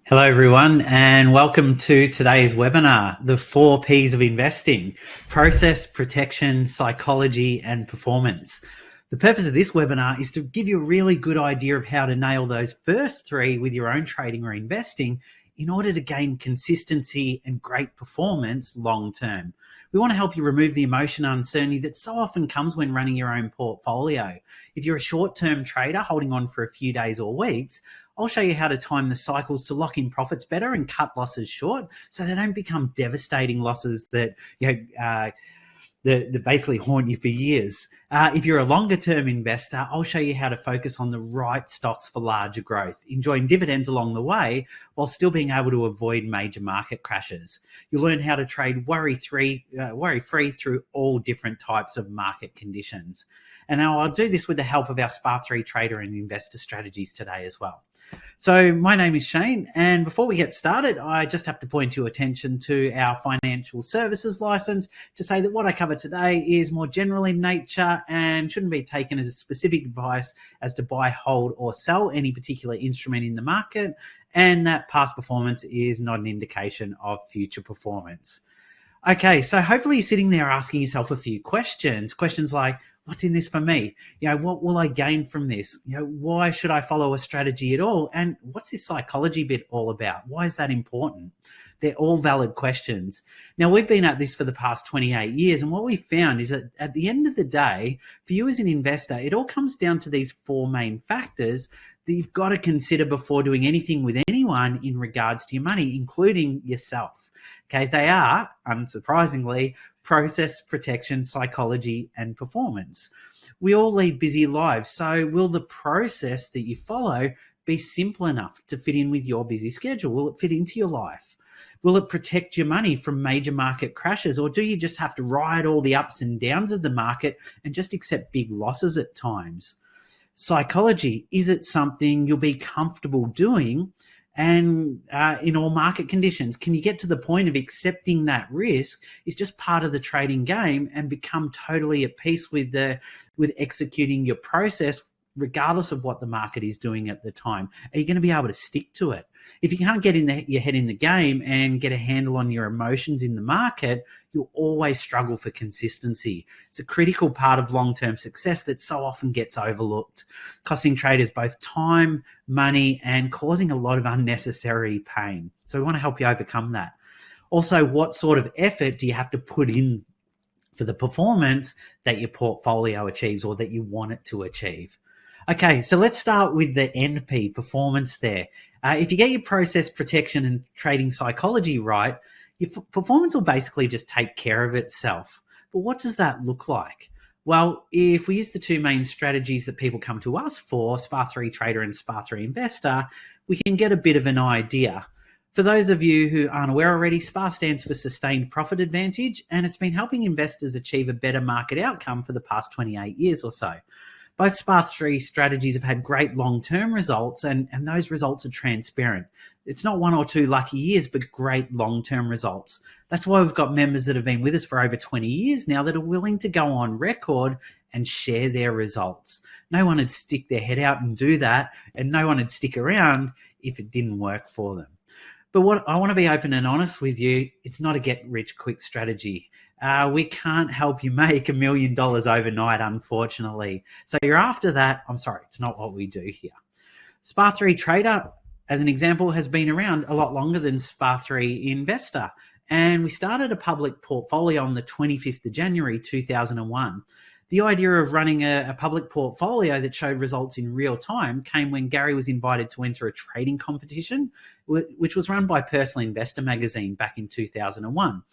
Hello, everyone, and welcome to today's webinar, The 4 Ps of Investing: Process, Protection, Psychology, and Performance. The purpose of this webinar is to give you a really good idea of how to nail those first 3 with your own trading or investing in order to gain consistency and great performance long term. We want to help you remove the emotion and uncertainty that so often comes when running your own portfolio. If you're a short-term trader holding on for a few days or weeks, I'll show you how to time the cycles to lock in profits better and cut losses short so they don't become devastating losses that that basically haunt you for years. If you're a longer-term investor, I'll show you how to focus on the right stocks for larger growth, enjoying dividends along the way while still being able to avoid major market crashes. You'll learn how to trade worry-free through all different types of market conditions. And now I'll do this with the help of our SPA3 trader and investor strategies today as well. So my name is Shane, and before we get started, I just have to point your attention to our financial services license to say that what I cover today is more general in nature and shouldn't be taken as a specific advice as to buy, hold, or sell any particular instrument in the market, and that past performance is not an indication of future performance. Okay, so hopefully you're sitting there asking yourself a few questions like, what's in this for me? What will I gain from this? Why should I follow a strategy at all? And what's this psychology bit all about? Why is that important? They're all valid questions. Now, we've been at this for the past 28 years, and what we found is that at the end of the day, for you as an investor, it all comes down to these 4 main factors that you've got to consider before doing anything with anyone in regards to your money, including yourself. Okay, they are, unsurprisingly, process, protection, psychology, and performance. We all lead busy lives, so will the process that you follow be simple enough to fit in with your busy schedule? Will it fit into your life? Will it protect your money from major market crashes, or do you just have to ride all the ups and downs of the market and just accept big losses at times? Psychology, is it something you'll be comfortable doing? And in all market conditions, can you get to the point of accepting that risk is just part of the trading game and become totally at peace with executing your process, regardless of what the market is doing at the time? Are you going to be able to stick to it? If you can't get your head in the game and get a handle on your emotions in the market, you'll always struggle for consistency. It's a critical part of long-term success that so often gets overlooked, costing traders both time, money, and causing a lot of unnecessary pain. So we want to help you overcome that. Also, what sort of effort do you have to put in for the performance that your portfolio achieves or that you want it to achieve? Okay, so let's start with the NP, performance there. If you get your process, protection, and trading psychology right, your performance will basically just take care of itself. But what does that look like? Well, if we use the 2 main strategies that people come to us for, SPA3 trader and SPA3 investor, we can get a bit of an idea. For those of you who aren't aware already, SPA stands for Sustained Profit Advantage, and it's been helping investors achieve a better market outcome for the past 28 years or so. Both SPA3 strategies have had great long-term results, and those results are transparent. It's not 1 or 2 lucky years, but great long-term results. That's why we've got members that have been with us for over 20 years now that are willing to go on record and share their results. No one would stick their head out and do that, and no one would stick around if it didn't work for them. But what I want to be open and honest with you, it's not a get-rich-quick strategy. We can't help you make $1 million overnight, unfortunately. So you're after that. I'm sorry, it's not what we do here. SPA3 Trader, as an example, has been around a lot longer than SPA3 Investor. And we started a public portfolio on the 25th of January, 2001. The idea of running a public portfolio that showed results in real time came when Gary was invited to enter a trading competition, which was run by Personal Investor magazine back in 2001.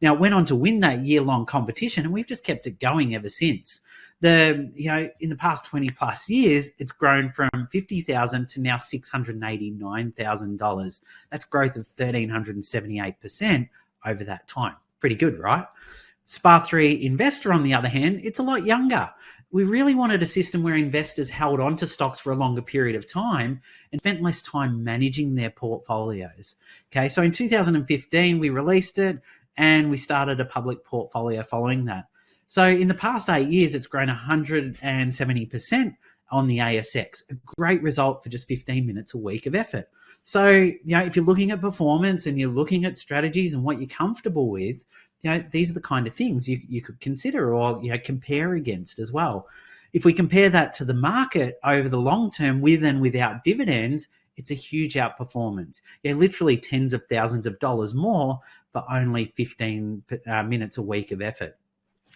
Now, it went on to win that year-long competition, and we've just kept it going ever since. In the past 20 plus years, it's grown from $50,000 to now $689,000. That's growth of 1,378% over that time. Pretty good, right? SPA3 Investor, on the other hand, it's a lot younger. We really wanted a system where investors held on to stocks for a longer period of time and spent less time managing their portfolios. Okay, so in 2015, we released it and we started a public portfolio following that. So in the past 8 years, it's grown 170% on the ASX. A great result for just 15 minutes a week of effort. So, if you're looking at performance and you're looking at strategies and what you're comfortable with, these are the kind of things you could consider or, compare against as well. If we compare that to the market over the long term with and without dividends, it's a huge outperformance. Literally tens of thousands of dollars more for only 15 minutes a week of effort.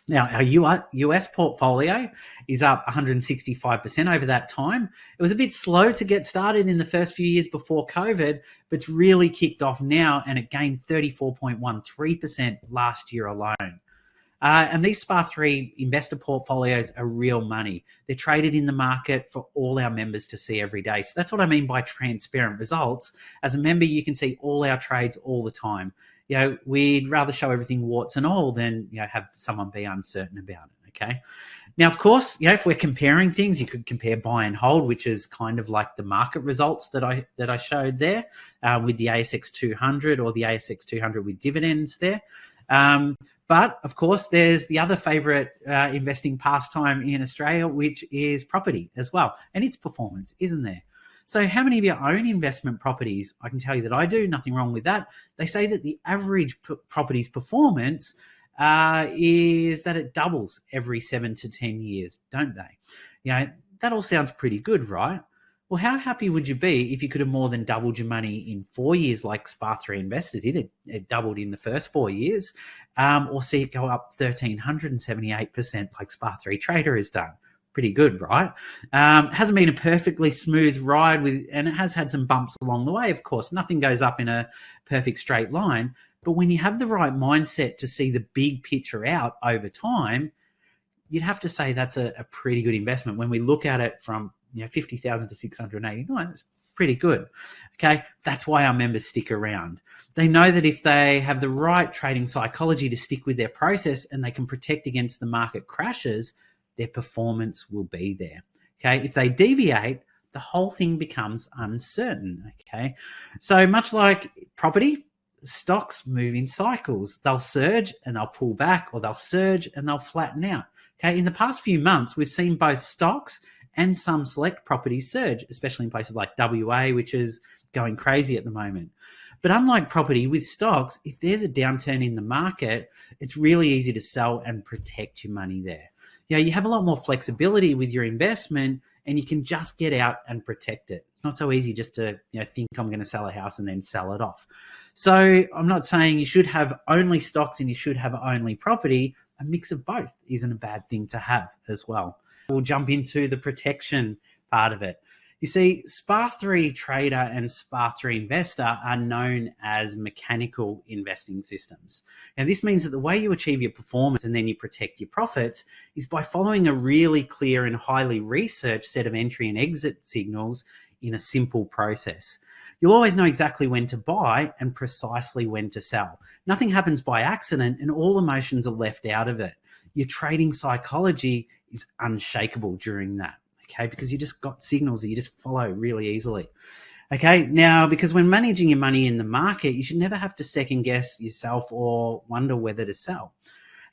Now, our US portfolio is up 165% over that time. It was a bit slow to get started in the first few years before COVID, but it's really kicked off now, and it gained 34.13% last year alone. And these SPA3 investor portfolios are real money. They're traded in the market for all our members to see every day. So that's what I mean by transparent results. As a member, you can see all our trades all the time. We'd rather show everything warts and all than, have someone be uncertain about it, okay? Now, of course, if we're comparing things, you could compare buy and hold, which is kind of like the market results that I showed there with the ASX 200 or the ASX 200 with dividends there. But, of course, there's the other favourite investing pastime in Australia, which is property as well, and its performance, isn't there? So how many of you own investment properties? I can tell you that I do, nothing wrong with that. They say that the average property's performance is that it doubles every 7 to 10 years, don't they? That all sounds pretty good, right? Well, how happy would you be if you could have more than doubled your money in 4 years like SPA3 Investor did? It doubled in the first 4 years, or see it go up 1,378% like SPA3 Trader has done. Pretty good, right? Hasn't been a perfectly smooth ride and it has had some bumps along the way, of course. Nothing goes up in a perfect straight line. But when you have the right mindset to see the big picture out over time, you'd have to say that's a pretty good investment. When we look at it from 50,000 to 689, that's pretty good. Okay, that's why our members stick around. They know that if they have the right trading psychology to stick with their process and they can protect against the market crashes, their performance will be there. Okay, if they deviate, the whole thing becomes uncertain. Okay, so much like property, stocks move in cycles. They'll surge and they'll pull back, or they'll surge and they'll flatten out. Okay, in the past few months, we've seen both stocks and some select properties surge, especially in places like WA, which is going crazy at the moment. But unlike property, with stocks, if there's a downturn in the market, it's really easy to sell and protect your money there. You have a lot more flexibility with your investment, and you can just get out and protect it. It's not so easy just to think I'm going to sell a house and then sell it off. So I'm not saying you should have only stocks and you should have only property. A mix of both isn't a bad thing to have as well. We'll jump into the protection part of it. You see, SPA3 Trader and SPA3 Investor are known as mechanical investing systems. Now, this means that the way you achieve your performance and then you protect your profits is by following a really clear and highly researched set of entry and exit signals in a simple process. You'll always know exactly when to buy and precisely when to sell. Nothing happens by accident, and all emotions are left out of it. Your trading psychology is unshakable during that. Okay, because you just got signals that you just follow really easily. Okay, now, because when managing your money in the market, you should never have to second guess yourself or wonder whether to sell.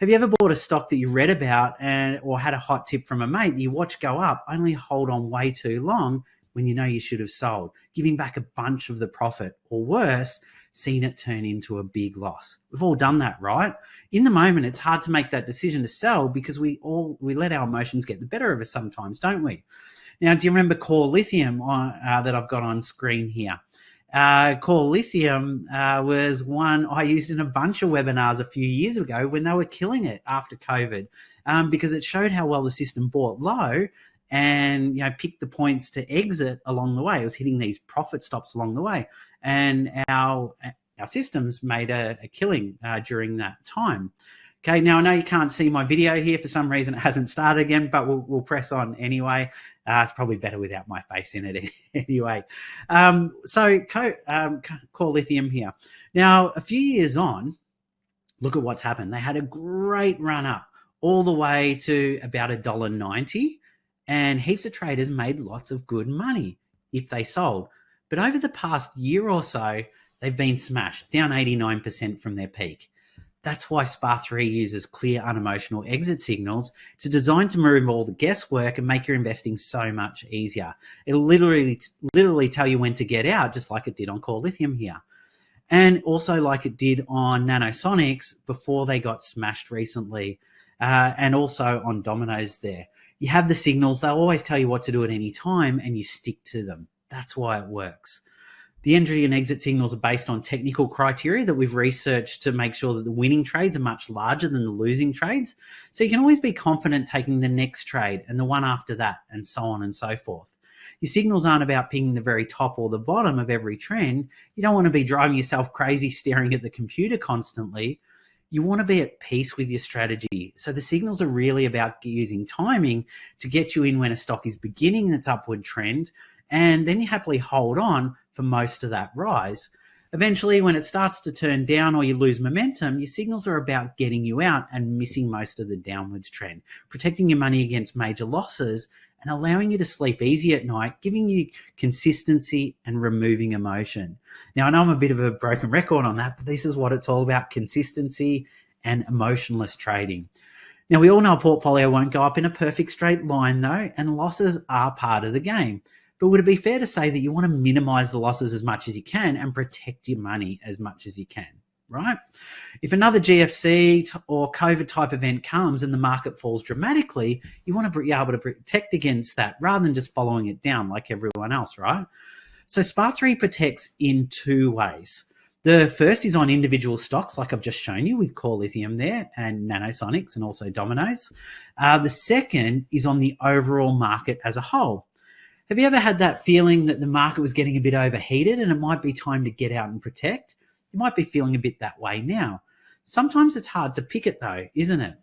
Have you ever bought a stock that you read about or had a hot tip from a mate that you watch go up, only hold on way too long when you know you should have sold, giving back a bunch of the profit, or worse, seen it turn into a big loss? We've all done that, right? In the moment, it's hard to make that decision to sell because we let our emotions get the better of us sometimes, don't we? Now, do you remember Core Lithium that I've got on screen here? Core Lithium was one I used in a bunch of webinars a few years ago when they were killing it after COVID, because it showed how well the system bought low and picked the points to exit along the way. It was hitting these profit stops along the way, and our systems made a killing during that time. Okay, now I know you can't see my video here. For some reason, it hasn't started again, but we'll press on anyway. It's probably better without my face in it anyway. Core Lithium here. Now, a few years on, look at what's happened. They had a great run up all the way to about $1.90, and heaps of traders made lots of good money if they sold. But over the past year or so, they've been smashed, down 89% from their peak. That's why SPA3 uses clear, unemotional exit signals. It's designed to remove all the guesswork and make your investing so much easier. It'll literally tell you when to get out, just like it did on Core Lithium here. And also like it did on Nanosonics before they got smashed recently, and also on Domino's there. You have the signals. They'll always tell you what to do at any time, and you stick to them. That's why it works. The entry and exit signals are based on technical criteria that we've researched to make sure that the winning trades are much larger than the losing trades. So you can always be confident taking the next trade and the one after that, and so on and so forth. Your signals aren't about picking the very top or the bottom of every trend. You don't want to be driving yourself crazy staring at the computer constantly. You want to be at peace with your strategy. So the signals are really about using timing to get you in when a stock is beginning its upward trend, and then you happily hold on for most of that rise. Eventually, when it starts to turn down or you lose momentum, your signals are about getting you out and missing most of the downwards trend, protecting your money against major losses and allowing you to sleep easy at night, giving you consistency and removing emotion. Now, I know I'm a bit of a broken record on that, but this is what it's all about: consistency and emotionless trading. Now, we all know a portfolio won't go up in a perfect straight line though, and losses are part of the game. But would it be fair to say that you want to minimize the losses as much as you can and protect your money as much as you can, right? If another GFC or COVID type event comes and the market falls dramatically, you want to be able to protect against that rather than just following it down like everyone else, right? So SPA3 protects in two ways. The first is on individual stocks, like I've just shown you with Core Lithium there and Nanosonics and also Domino's. The second is on the overall market as a whole. Have you ever had that feeling that the market was getting a bit overheated and it might be time to get out and protect? You might be feeling a bit that way now. Sometimes it's hard to pick it though, isn't it?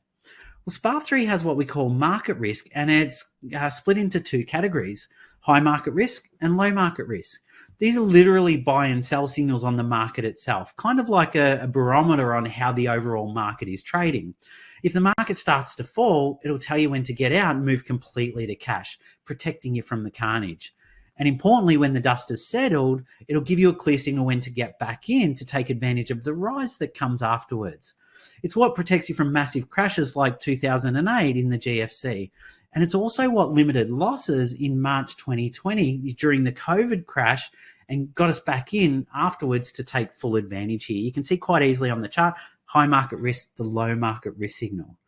Well, SPA3 has what we call market risk, and it's split into two categories: high market risk and low market risk. These are literally buy and sell signals on the market itself, kind of like a barometer on how the overall market is trading. If the market starts to fall, it'll tell you when to get out and move completely to cash, protecting you from the carnage. And importantly, when the dust has settled, it'll give you a clear signal when to get back in to take advantage of the rise that comes afterwards. It's what protects you from massive crashes like 2008 in the GFC. And it's also what limited losses in March 2020 during the COVID crash and got us back in afterwards to take full advantage here. You can see quite easily on the chart, high market risk, the low market risk signal.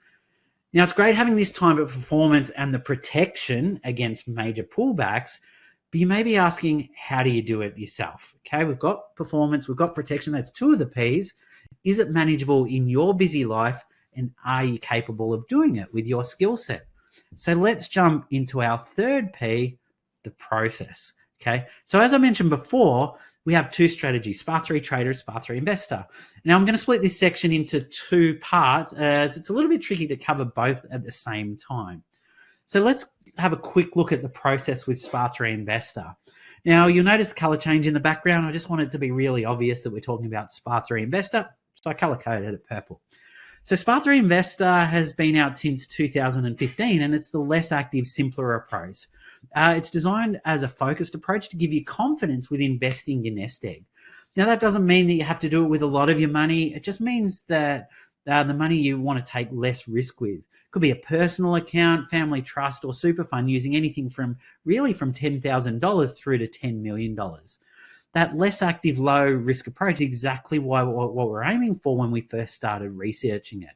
Now, it's great having this time of performance and the protection against major pullbacks, but you may be asking, how do you do it yourself? Okay, we've got performance, we've got protection. That's two of the P's. Is it manageable in your busy life, and are you capable of doing it with your skill set? So let's jump into our third P, the process. Okay, so as I mentioned before, we have two strategies: SPA3 trader, SPA3 investor. Now I'm going to split this section into two parts as it's a little bit tricky to cover both at the same time. So let's have a quick look at the process with SPA3 investor. Now you'll notice the color change in the background. I just want it to be really obvious that we're talking about SPA3 investor, so I color coded it purple. So SPA3 investor has been out since 2015, and it's the less active, simpler approach. It's designed as a focused approach to give you confidence with investing your nest egg. Now, that doesn't mean that you have to do it with a lot of your money. It just means that the money you want to take less risk with. It could be a personal account, family trust, or super fund using anything from $10,000 through to $10 million. That less active, low risk approach is exactly what we're aiming for when we first started researching it.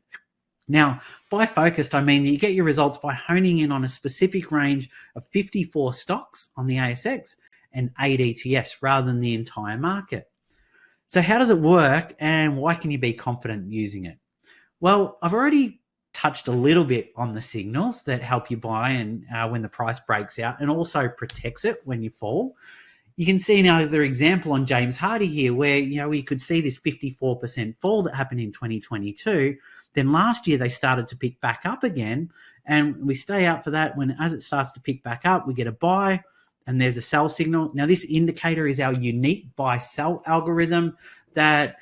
Now, by focused, I mean that you get your results by honing in on a specific range of 54 stocks on the ASX and 8 ETFs rather than the entire market. So how does it work, and why can you be confident using it? Well, I've already touched a little bit on the signals that help you buy and when the price breaks out, and also protects it when you fall. You can see another example on James Hardie here where, we could see this 54% fall that happened in 2022. Then last year they started to pick back up again, and we stay out for that. As it starts to pick back up, we get a buy and there's a sell signal. Now this indicator is our unique buy sell algorithm that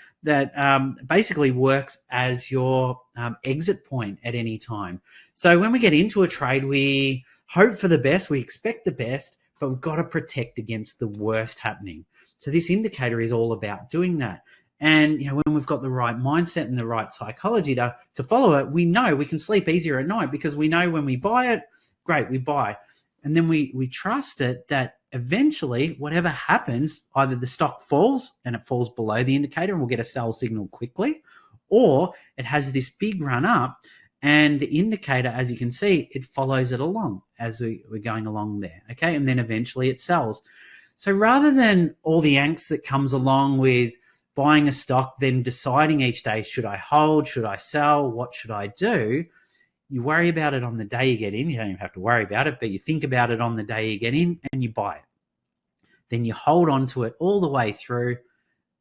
basically works as your exit point at any time. So when we get into a trade, we hope for the best, we expect the best, but we've got to protect against the worst happening. So this indicator is all about doing that. And when we've got the right mindset and the right psychology to follow it, we know we can sleep easier at night because we know when we buy it, great, we buy. And then we trust it that eventually, whatever happens, either the stock falls and it falls below the indicator and we'll get a sell signal quickly, or it has this big run up and the indicator, as you can see, it follows it along as we're going along there, okay? And then eventually it sells. So rather than all the angst that comes along with buying a stock, then deciding each day, should I hold, should I sell, what should I do? You worry about it on the day you get in. You don't even have to worry about it, but you think about it on the day you get in and you buy it. Then you hold on to it all the way through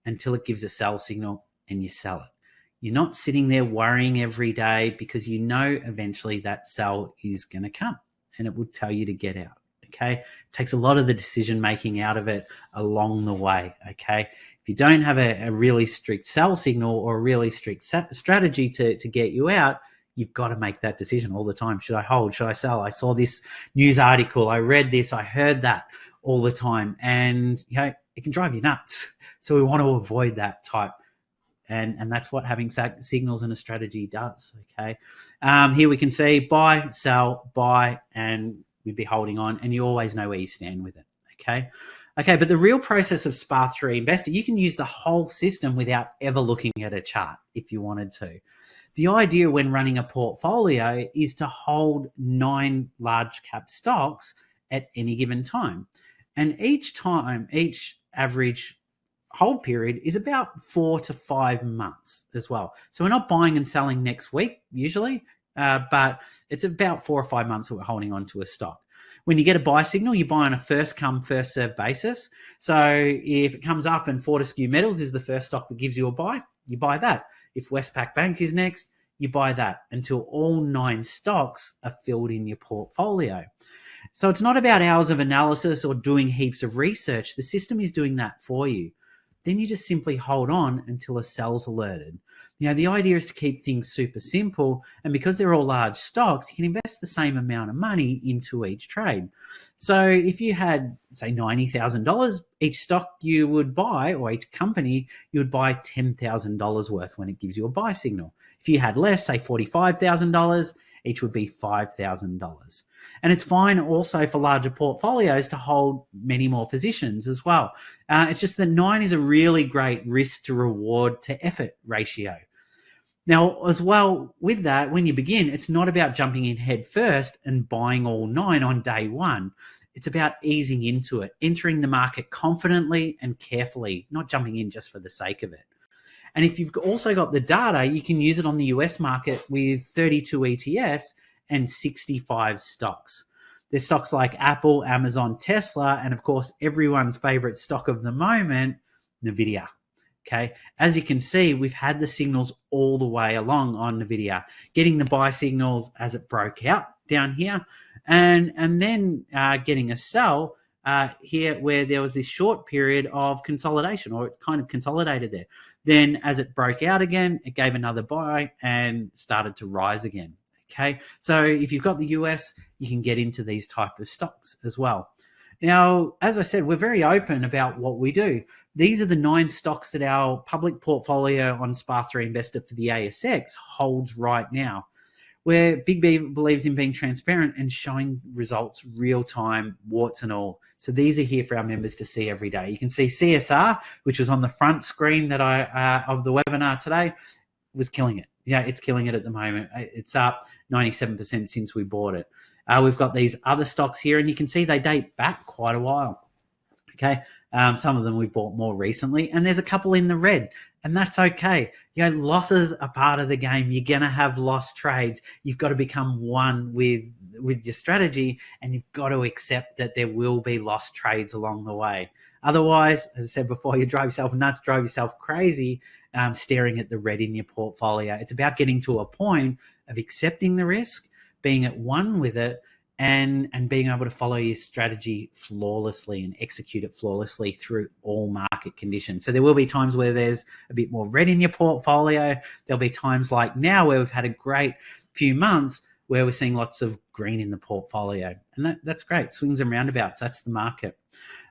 until it gives a sell signal and you sell it. You're not sitting there worrying every day because you know eventually that sell is going to come and it will tell you to get out, okay? It takes a lot of the decision-making out of it along the way, okay? If you don't have a really strict sell signal or a really strict strategy to get you out, you've got to make that decision all the time. Should I hold? Should I sell? I saw this news article. I read this. I heard that all the time. And, it can drive you nuts. So we want to avoid that type. And that's what having signals and a strategy does, okay? Here we can see buy, sell, buy, and we'd be holding on. And you always know where you stand with it, okay? Okay, but the real process of SPA3 Investor, you can use the whole system without ever looking at a chart if you wanted to. The idea when running a portfolio is to hold 9 large cap stocks at any given time. And each average hold period is about 4 to 5 months as well. So we're not buying and selling next week usually, but it's about 4 or 5 months that we're holding on to a stock. When you get a buy signal, you buy on a first come, first serve basis. So if it comes up and Fortescue Metals is the first stock that gives you a buy, you buy that. If Westpac Bank is next, you buy that until all 9 stocks are filled in your portfolio. So it's not about hours of analysis or doing heaps of research. The system is doing that for you. Then you just simply hold on until a sell's alerted. The idea is to keep things super simple, and because they're all large stocks, you can invest the same amount of money into each trade. So if you had, say, $90,000, each stock you would buy, or each company, you would buy $10,000 worth when it gives you a buy signal. If you had less, say $45,000, each would be $5,000. And it's fine also for larger portfolios to hold many more positions as well. It's just that 9 is a really great risk to reward to effort ratio. Now, as well with that, when you begin, it's not about jumping in head first and buying all 9 on day one. It's about easing into it, entering the market confidently and carefully, not jumping in just for the sake of it. And if you've also got the data, you can use it on the US market with 32 ETFs and 65 stocks. There's stocks like Apple, Amazon, Tesla, and of course, everyone's favorite stock of the moment, NVIDIA. Okay, as you can see, we've had the signals all the way along on NVIDIA, getting the buy signals as it broke out down here, and then getting a sell here where there was this short period of consolidation, or it's kind of consolidated there. Then as it broke out again, it gave another buy and started to rise again. Okay, so if you've got the US, you can get into these type of stocks as well. Now, as I said, we're very open about what we do. These are the 9 stocks that our public portfolio on SPA3 Investor for the ASX holds right now. Where Big B believes in being transparent and showing results real time, warts and all. So these are here for our members to see every day. You can see CSR, which was on the front screen that of the webinar today, was killing it. Yeah, it's killing it at the moment. It's up 97% since we bought it. We've got these other stocks here, and you can see they date back quite a while. Okay, some of them we've bought more recently, and there's a couple in the red, and that's okay. Losses are part of the game. You're going to have lost trades. You've got to become one with your strategy, and you've got to accept that there will be lost trades along the way. Otherwise, as I said before, you drive yourself nuts, drive yourself crazy, staring at the red in your portfolio. It's about getting to a point of accepting the risk, being at one with it, and being able to follow your strategy flawlessly and execute it flawlessly through all market conditions. So there will be times where there's a bit more red in your portfolio. There'll be times like now where we've had a great few months where we're seeing lots of green in the portfolio. And that's great. Swings and roundabouts. That's the market.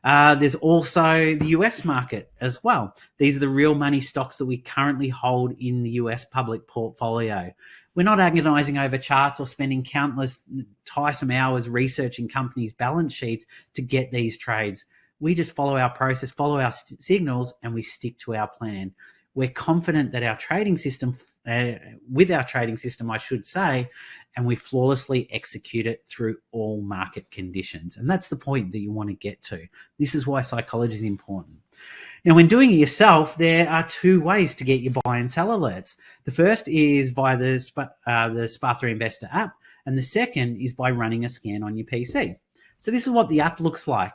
There's also the US market as well. These are the real money stocks that we currently hold in the US public portfolio. We're not agonizing over charts or spending countless tiresome hours researching companies' balance sheets to get these trades. We just follow our process, follow our signals, and we stick to our plan. We're confident that our trading system, I should say, and we flawlessly execute it through all market conditions. And that's the point that you want to get to. This is why psychology is important. Now, when doing it yourself, there are two ways to get your buy and sell alerts. The first is via the SPA3 Investor app, and the second is by running a scan on your PC. So this is what the app looks like.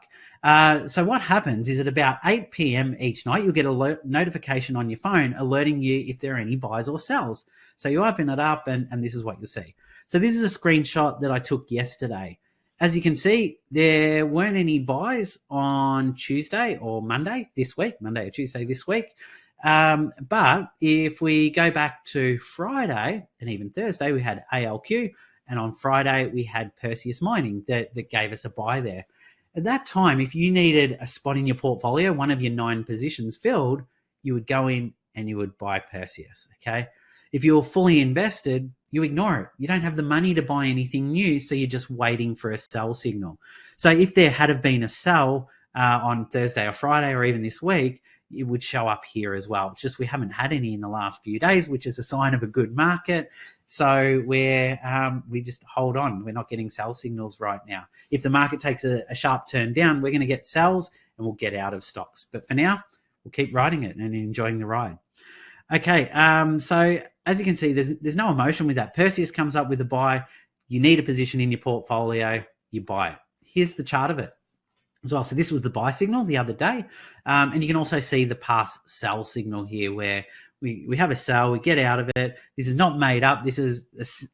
So what happens is at about 8 p.m. each night, you'll get a notification on your phone alerting you if there are any buys or sells. So you open it up and this is what you'll see. So this is a screenshot that I took yesterday. As you can see, there weren't any buys on Tuesday or Monday this week, Monday or Tuesday this week. But if we go back to Friday and even Thursday, we had ALQ. And on Friday, we had Perseus Mining that gave us a buy there. At that time, if you needed a spot in your portfolio, one of your 9 positions filled, you would go in and you would buy Perseus, okay? If you're fully invested, you ignore it. You don't have the money to buy anything new, so you're just waiting for a sell signal. So if there had have been a sell on Thursday or Friday or even this week, it would show up here as well. It's just we haven't had any in the last few days, which is a sign of a good market. So we just hold on. We're not getting sell signals right now. If the market takes a sharp turn down, we're going to get sells and we'll get out of stocks. But for now, we'll keep riding it and enjoying the ride. Okay, so as you can see, there's no emotion with that. Perseus comes up with a buy. You need a position in your portfolio, you buy it. Here's the chart of it as well. So this was the buy signal the other day. And you can also see the past sell signal here where we have a sell, we get out of it. This is not made up. This is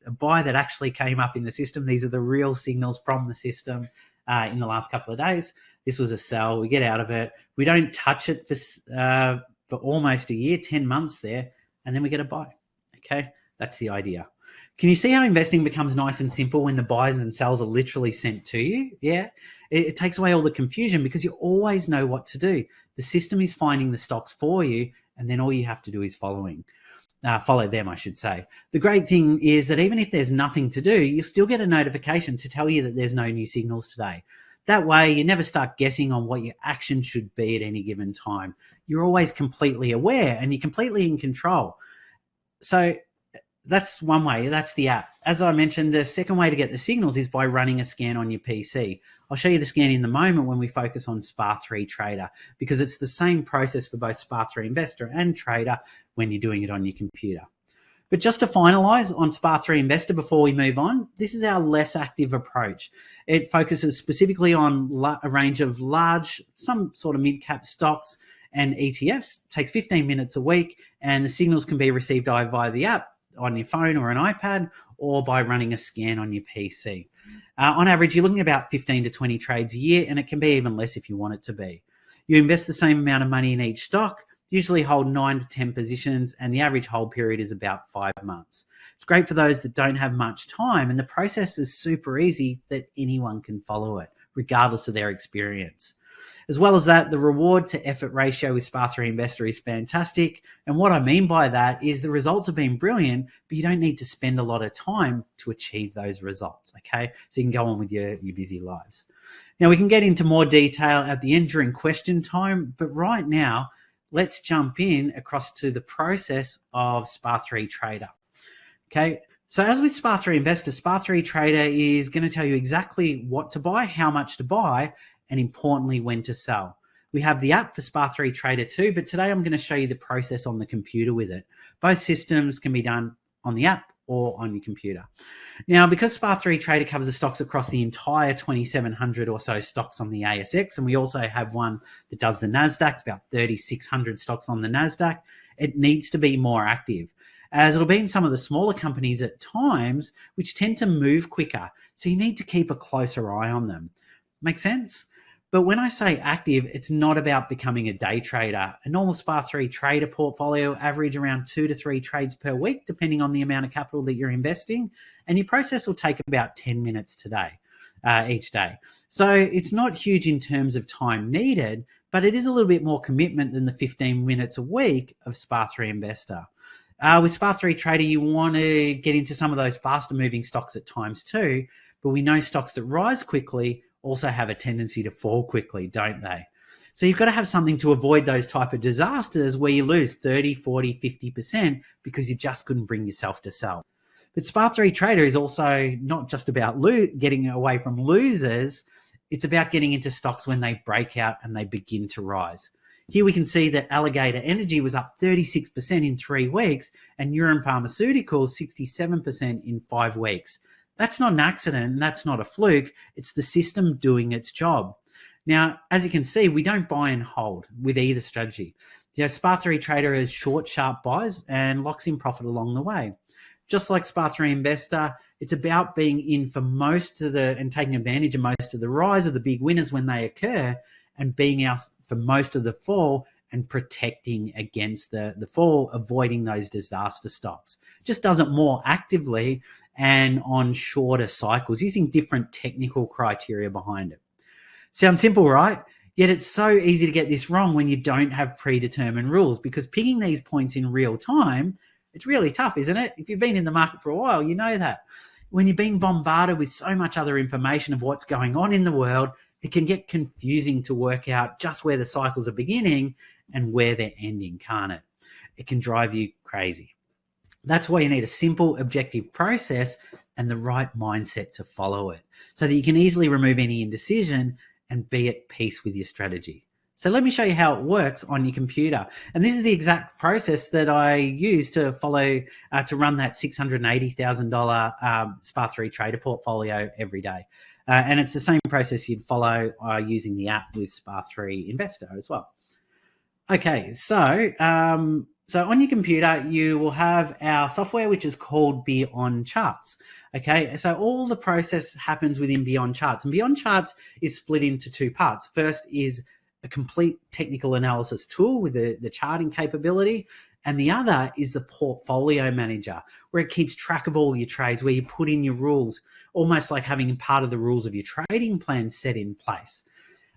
a buy that actually came up in the system. These are the real signals from the system in the last couple of days. This was a sell. We get out of it. We don't touch it for almost a year, 10 months there, and then we get a buy. Okay, that's the idea. Can you see how investing becomes nice and simple when the buys and sells are literally sent to you? Yeah, it takes away all the confusion because you always know what to do. The system is finding the stocks for you, and then all you have to do is follow them, I should say. The great thing is that even if there's nothing to do, you'll still get a notification to tell you that there's no new signals today. That way, you never start guessing on what your action should be at any given time. You're always completely aware and you're completely in control. So that's one way. That's the app. As I mentioned, the second way to get the signals is by running a scan on your PC. I'll show you the scan in the moment when we focus on SPA3 Trader because it's the same process for both SPA3 Investor and Trader when you're doing it on your computer. But just to finalize on SPA3 Investor before we move on, this is our less active approach. It focuses specifically on a range of large, some sort of mid-cap stocks and ETFs. It takes 15 minutes a week, and the signals can be received either via the app on your phone or an iPad or by running a scan on your PC. On average, you're looking at about 15 to 20 trades a year, and it can be even less if you want it to be. You invest the same amount of money in each stock, usually hold 9 to 10 positions, and the average hold period is about 5 months. It's great for those that don't have much time, and the process is super easy that anyone can follow it, regardless of their experience. As well as that, the reward to effort ratio with SPA3 Investor is fantastic. And what I mean by that is the results have been brilliant, but you don't need to spend a lot of time to achieve those results, okay? So you can go on with your busy lives. Now, we can get into more detail at the end during question time, but right now, let's jump in across to the process of SPA3 Trader. Okay, so as with SPA3 Investor, SPA3 Trader is going to tell you exactly what to buy, how much to buy, and importantly, when to sell. We have the app for SPA3 Trader too, but today I'm going to show you the process on the computer with it. Both systems can be done on the app or on your computer. Now, because SPA3 Trader covers the stocks across the entire 2,700 or so stocks on the ASX, and we also have one that does the NASDAQ, it's about 3,600 stocks on the NASDAQ, it needs to be more active, as it'll be in some of the smaller companies at times, which tend to move quicker. So you need to keep a closer eye on them. Make sense? But when I say active, it's not about becoming a day trader. A normal SPA3 Trader portfolio average around 2 to 3 trades per week, depending on the amount of capital that you're investing. And your process will take about 10 minutes today. each day. So it's not huge in terms of time needed, but it is a little bit more commitment than the 15 minutes a week of SPA3 Investor. With SPA3 Trader, you want to get into some of those faster moving stocks at times too, but we know stocks that rise quickly also have a tendency to fall quickly, don't they? So you've got to have something to avoid those type of disasters where you lose 30, 40, 50% because you just couldn't bring yourself to sell. But SPA3 Trader is also not just about getting away from losers. It's about getting into stocks when they break out and they begin to rise. Here we can see that Alligator Energy was up 36% in 3 weeks and Neuron Pharmaceuticals 67% in 5 weeks. That's not an accident. That's not a fluke. It's the system doing its job. Now, as you can see, we don't buy and hold with either strategy. SPA3 Trader is short, sharp buys and locks in profit along the way. Just like SPA3 Investor, it's about being in for most of and taking advantage of most of the rise of the big winners when they occur, and being out for most of the fall and protecting against the fall, avoiding those disaster stocks. Just does it more actively and on shorter cycles using different technical criteria behind it. Sounds simple, right? Yet it's so easy to get this wrong when you don't have predetermined rules, because picking these points in real time, it's really tough, isn't it? If you've been in the market for a while, you know that. When you're being bombarded with so much other information of what's going on in the world, it can get confusing to work out just where the cycles are beginning and where they're ending, can't it? It can drive you crazy. That's why you need a simple, objective process and the right mindset to follow it, so that you can easily remove any indecision and be at peace with your strategy. So let me show you how it works on your computer. And this is the exact process that I use to follow, to run that $680,000 SPA3 Trader portfolio every day. And it's the same process you'd follow using the app with SPA3 Investor as well. Okay, so on your computer, you will have our software, which is called Beyond Charts. Okay, so all the process happens within Beyond Charts. And Beyond Charts is split into 2 parts. First is a complete technical analysis tool with the charting capability. And the other is the portfolio manager, where it keeps track of all your trades, where you put in your rules, almost like having part of the rules of your trading plan set in place.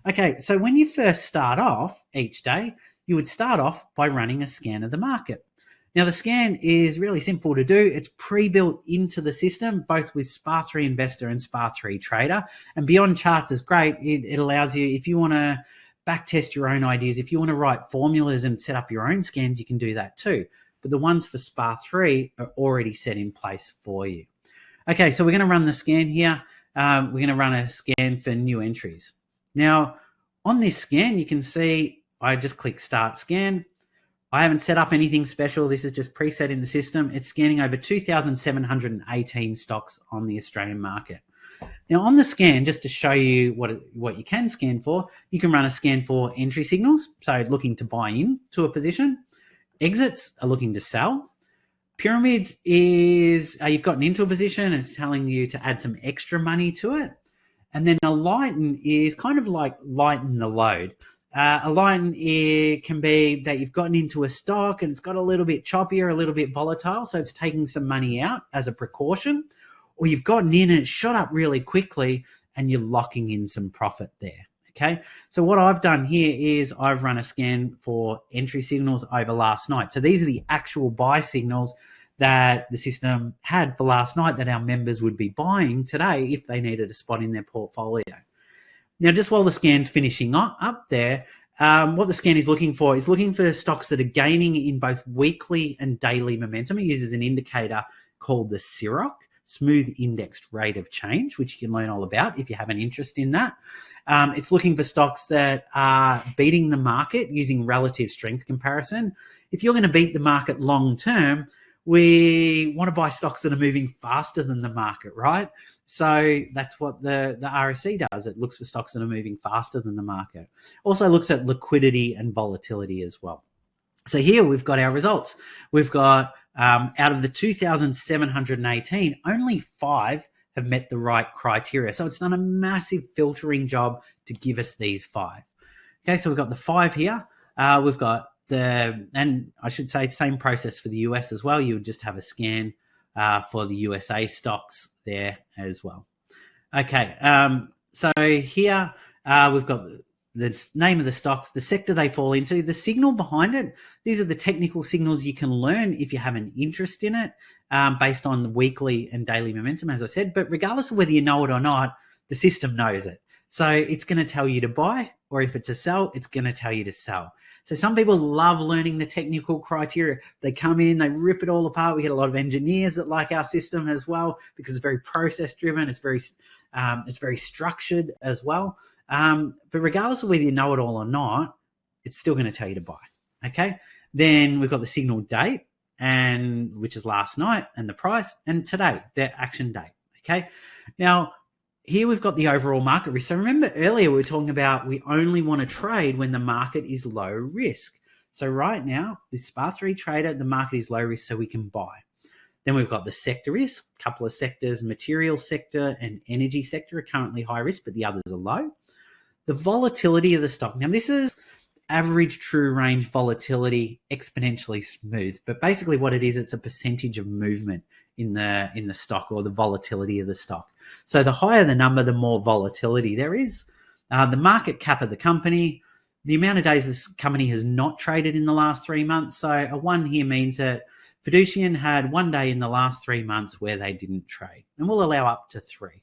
Okay, so when you first start off each day, you would start off by running a scan of the market. Now, the scan is really simple to do. It's pre-built into the system, both with SPA3 Investor and SPA3 Trader. And Beyond Charts is great. It allows you, if you want to backtest your own ideas, if you want to write formulas and set up your own scans, you can do that too. But the ones for SPA3 are already set in place for you. Okay, so we're going to run the scan here. We're going to run a scan for new entries. Now, on this scan, you can see I just click Start Scan. I haven't set up anything special. This is just preset in the system. It's scanning over 2,718 stocks on the Australian market. Now, on the scan, just to show you what you can scan for, you can run a scan for entry signals, so looking to buy in to a position. Exits are looking to sell. Pyramids is you've gotten into a position and it's telling you to add some extra money to it. And then a lighten is kind of like lighten the load. A lighten can be that you've gotten into a stock and it's got a little bit choppier, a little bit volatile, so it's taking some money out as a precaution. Or you've gotten in and it shot up really quickly and you're locking in some profit there, okay? So what I've done here is I've run a scan for entry signals over last night. So these are the actual buy signals that the system had for last night that our members would be buying today if they needed a spot in their portfolio. Now, just while the scan's finishing up there, what the scan is looking for stocks that are gaining in both weekly and daily momentum. It uses an indicator called the SIROC, Smooth Indexed Rate of Change, which you can learn all about if you have an interest in that. It's looking for stocks that are beating the market using relative strength comparison. If you're going to beat the market long term, we want to buy stocks that are moving faster than the market, right? So that's what the RSC does. It looks for stocks that are moving faster than the market. Also looks at liquidity and volatility as well. So here we've got our results. We've got out of the 2,718, only 5 have met the right criteria. So it's done a massive filtering job to give us these 5. Okay, so we've got the 5 here. We've got and I should say same process for the US as well. You would just have a scan for the USA stocks there as well. Okay. So here we've got the name of the stocks, the sector they fall into, the signal behind it. These are the technical signals you can learn if you have an interest in it, based on the weekly and daily momentum, as I said. But regardless of whether you know it or not, the system knows it. So it's going to tell you to buy, or if it's a sell, it's going to tell you to sell. So some people love learning the technical criteria. They come in, they rip it all apart. We get a lot of engineers that like our system as well, because it's very process driven. It's very structured as well. But regardless of whether you know it all or not, it's still going to tell you to buy. Okay. Then we've got the signal date, and which is last night, and the price, and today, their action date. Okay. Now, here we've got the overall market risk. So remember earlier we were talking about we only want to trade when the market is low risk. So right now, with SPA3 Trader, the market is low risk, so we can buy. Then we've got the sector risk. A couple of sectors, material sector and energy sector, are currently high risk, but the others are low. The volatility of the stock. Now, this is average true range volatility exponentially smooth. But basically what it is, it's a percentage of movement in the stock, or the volatility of the stock. So the higher the number, the more volatility there is. The market cap of the company, the amount of days this company has not traded in the last 3 months. So a 1 here means that Fiducian had 1 day in the last 3 months where they didn't trade, and we'll allow up to 3.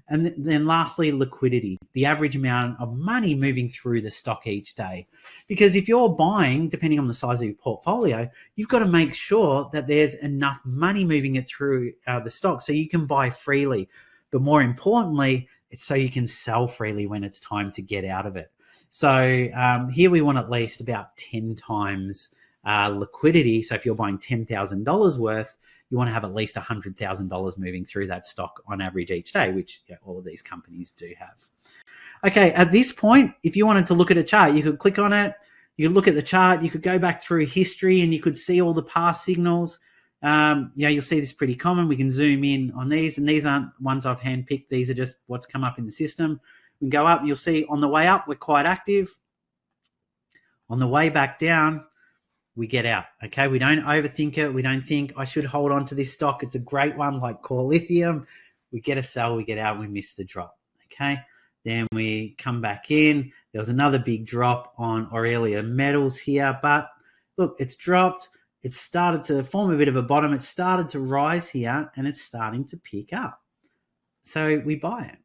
And then lastly, liquidity, the average amount of money moving through the stock each day. Because if you're buying, depending on the size of your portfolio, you've got to make sure that there's enough money moving it through the stock so you can buy freely. But more importantly, it's so you can sell freely when it's time to get out of it. So here we want at least about 10 times liquidity. So if you're buying $10,000 worth, you want to have at least $100,000 moving through that stock on average each day, which all of these companies do have. Okay, at this point, if you wanted to look at a chart, you could click on it, you could look at the chart, you could go back through history, and you could see all the past signals. You'll see this pretty common. We can zoom in on these, and these aren't ones I've handpicked. These are just what's come up in the system. We can go up, and you'll see on the way up, we're quite active. On the way back down, we get out. Okay, we don't overthink it. We don't think I should hold on to this stock. It's a great one, like Core Lithium. We get a sell, we get out, we miss the drop. Okay, then we come back in. There was another big drop on Aurelia Metals here, but look, it's dropped. It's started to form a bit of a bottom. It started to rise here, and it's starting to pick up. So we buy it.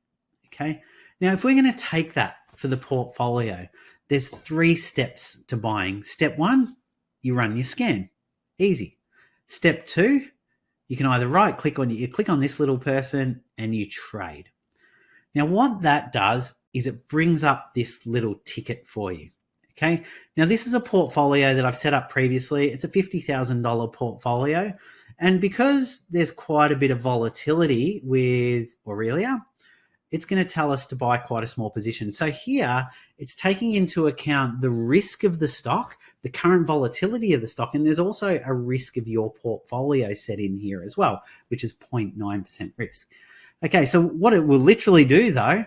Okay, now if we're going to take that for the portfolio, there's 3 steps to buying. Step 1, you run your scan. Easy. Step 2, you can either click on this little person and you trade. Now what that does is it brings up this little ticket for you. Okay. Now this is a portfolio that I've set up previously. It's a $50,000 portfolio. And because there's quite a bit of volatility with Aurelia, it's going to tell us to buy quite a small position. So here it's taking into account the risk of the stock, the current volatility of the stock, and there's also a risk of your portfolio set in here as well, which is 0.9% risk. Okay, so what it will literally do though,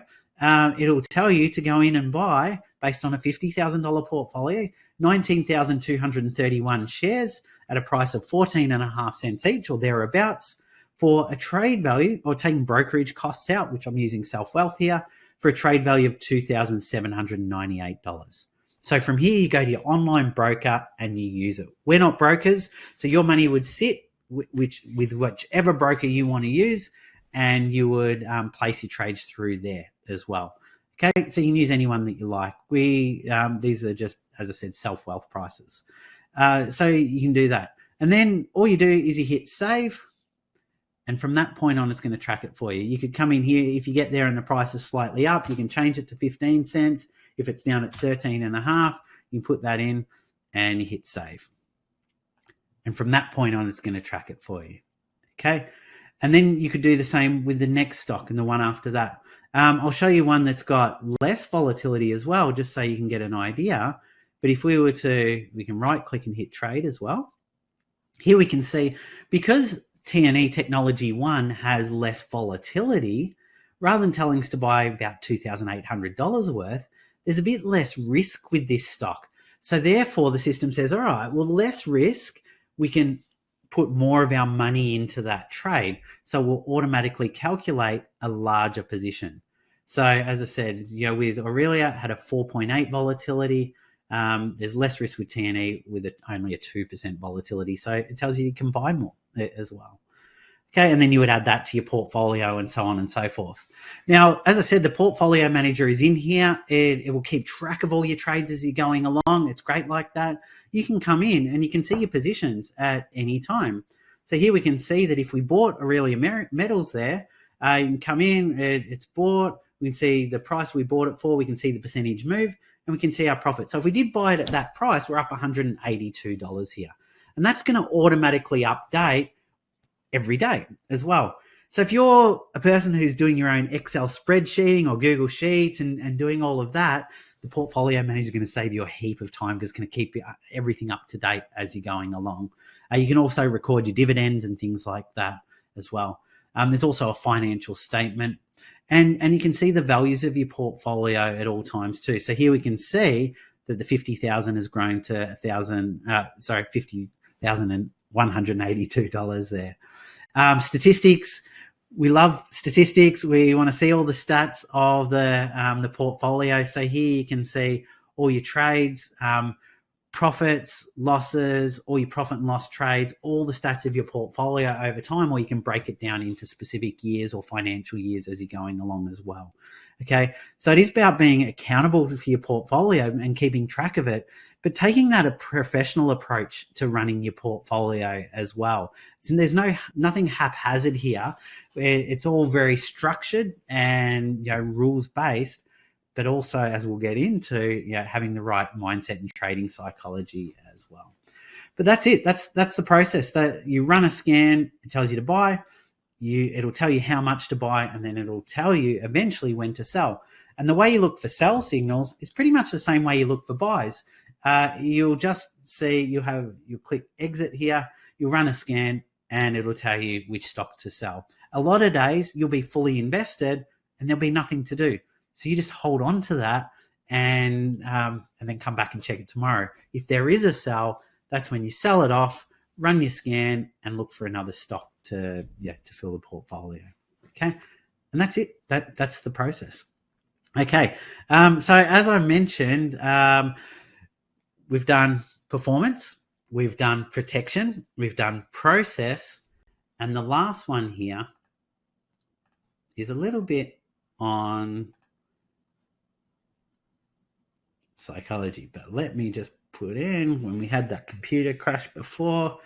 it'll tell you to go in and buy, based on a $50,000 portfolio, 19,231 shares at a price of 14.5 cents each or thereabouts, for a trade value, or taking brokerage costs out, which I'm using Self-Wealth here, for a trade value of $2,798. So from here, you go to your online broker and you use it. We're not brokers, so your money would sit with whichever broker you want to use, and you would place your trades through there as well. Okay, so you can use anyone that you like. These are just, as I said, Self-Wealth prices. So you can do that. And then all you do is you hit save. And from that point on, it's going to track it for you. You could come in here. If you get there and the price is slightly up, you can change it to 15 cents. If it's down at 13.5, you can put that in and you hit save. And from that point on, it's going to track it for you. Okay. And then you could do the same with the next stock and the one after that. I'll show you one that's got less volatility as well, just so you can get an idea. But if we can right click and hit trade as well. Here we can see, because TNE Technology 1 has less volatility, rather than telling us to buy about $2,800 worth, there's a bit less risk with this stock. So therefore the system says, all right, well, less risk, we can put more of our money into that trade. So we'll automatically calculate a larger position. So as I said, with Aurelia, had a 4.8 volatility. There's less risk with TNE with only a 2% volatility. So it tells you can buy more as well. Okay, and then you would add that to your portfolio and so on and so forth. Now, as I said, the portfolio manager is in here. It will keep track of all your trades as you're going along. It's great like that. You can come in and you can see your positions at any time. So here we can see that if we bought Aurelia Metals there, you can come in, it's bought. We can see the price we bought it for. We can see the percentage move, and we can see our profit. So if we did buy it at that price, we're up $182 here. And that's going to automatically update every day as well. So if you're a person who's doing your own Excel spreadsheeting or Google Sheets and doing all of that, the portfolio manager is going to save you a heap of time because it's going to keep everything up to date as you're going along. You can also record your dividends and things like that as well. There's also a financial statement, and you can see the values of your portfolio at all times too. So here we can see that the 50,000 has grown to $50,182 there. Statistics. We love statistics. We want to see all the stats of the portfolio. So here you can see all your trades, profits, losses, all your profit and loss trades, all the stats of your portfolio over time, or you can break it down into specific years or financial years as you're going along as well. Okay, so it is about being accountable for your portfolio and keeping track of it, but taking that a professional approach to running your portfolio as well. So there's nothing haphazard here. It's all very structured and rules based, but also, as we'll get into, having the right mindset and trading psychology as well. But that's it. That's the process. That you run a scan, it tells you to buy. It'll tell you how much to buy, and then it'll tell you eventually when to sell. And the way you look for sell signals is pretty much the same way you look for buys. You'll just see you'll click exit here. You'll run a scan, and it'll tell you which stock to sell. A lot of days you'll be fully invested, and there'll be nothing to do. So you just hold on to that and then come back and check it tomorrow. If there is a sell, that's when you sell it off, run your scan, and look for another stock to fill the portfolio. Okay, and that's it. That's the process. Okay, so as I mentioned, we've done performance, we've done protection, we've done process, and the last one here is a little bit on psychology, but let me just put in when we had that computer crash before.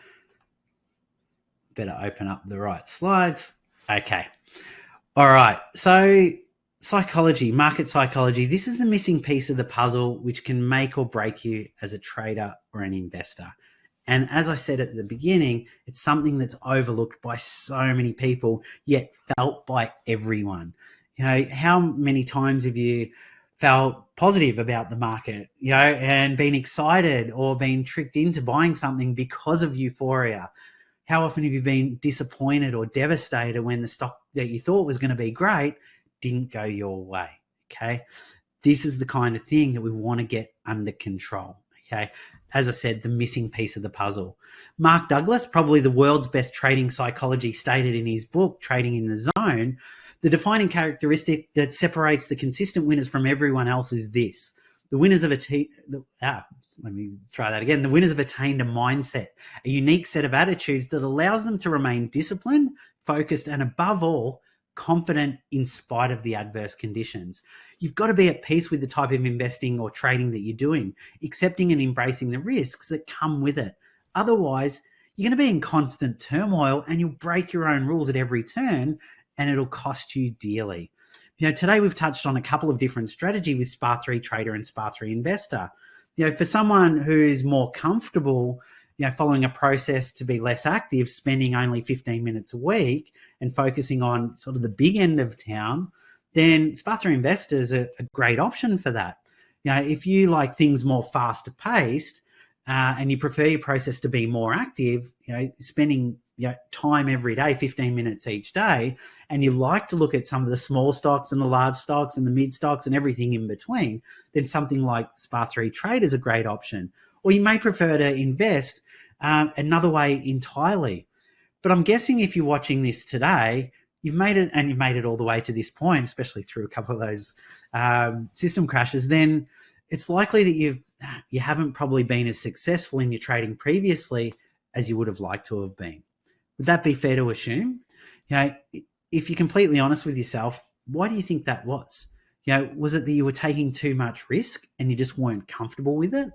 Better open up the right slides. Okay. All right. So psychology, market psychology, this is the missing piece of the puzzle which can make or break you as a trader or an investor. And as I said at the beginning, it's something that's overlooked by so many people, yet felt by everyone. How many times have you felt positive about the market, and been excited or been tricked into buying something because of euphoria? How often have you been disappointed or devastated when the stock that you thought was going to be great didn't go your way? Okay. This is the kind of thing that we want to get under control. Okay. As I said, the missing piece of the puzzle. Mark Douglas, probably the world's best trading psychology, stated in his book, Trading in the Zone, the defining characteristic that separates the consistent winners from everyone else is this. The winners have attained, The winners have attained a mindset, a unique set of attitudes that allows them to remain disciplined, focused, and above all, confident in spite of the adverse conditions. You've got to be at peace with the type of investing or trading that you're doing, accepting and embracing the risks that come with it. Otherwise, you're going to be in constant turmoil and you'll break your own rules at every turn, and it'll cost you dearly. Today we've touched on a couple of different strategies with SPA3 Trader and SPA3 Investor. For someone who's more comfortable, following a process to be less active, spending only 15 minutes a week and focusing on sort of the big end of town, then SPA3 Investor is a great option for that. If you like things more faster paced and you prefer your process to be more active, spending time every day, 15 minutes each day, and you like to look at some of the small stocks and the large stocks and the mid stocks and everything in between, then something like SPA3 Trade is a great option. Or you may prefer to invest another way entirely. But I'm guessing if you're watching this today, you've made it all the way to this point, especially through a couple of those system crashes, then it's likely that you haven't probably been as successful in your trading previously as you would have liked to have been. Would that be fair to assume? If you're completely honest with yourself, why do you think that was? Was it that you were taking too much risk and you just weren't comfortable with it?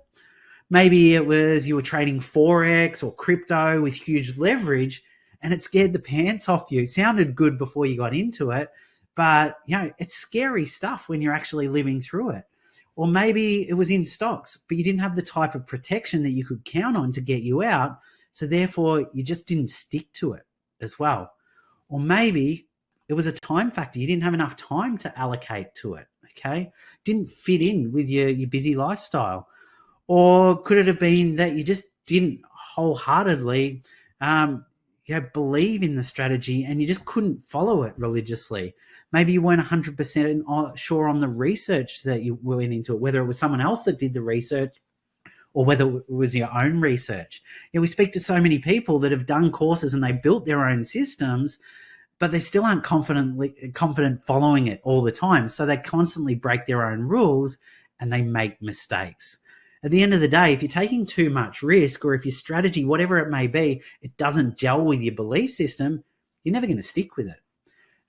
Maybe it was you were trading Forex or crypto with huge leverage and it scared the pants off you. It sounded good before you got into it, but it's scary stuff when you're actually living through it. Or maybe it was in stocks, but you didn't have the type of protection that you could count on to get you out. So therefore you just didn't stick to it as well. Or maybe it was a time factor. You didn't have enough time to allocate to it. Okay. Didn't fit in with your busy lifestyle. Or could it have been that you just didn't wholeheartedly believe in the strategy and you just couldn't follow it religiously? Maybe you weren't 100% sure on the research that you went into it, whether it was someone else that did the research or whether it was your own research. We speak to so many people that have done courses and they built their own systems, but they still aren't confident following it all the time. So they constantly break their own rules and they make mistakes. At the end of the day, if you're taking too much risk or if your strategy, whatever it may be, it doesn't gel with your belief system, you're never going to stick with it.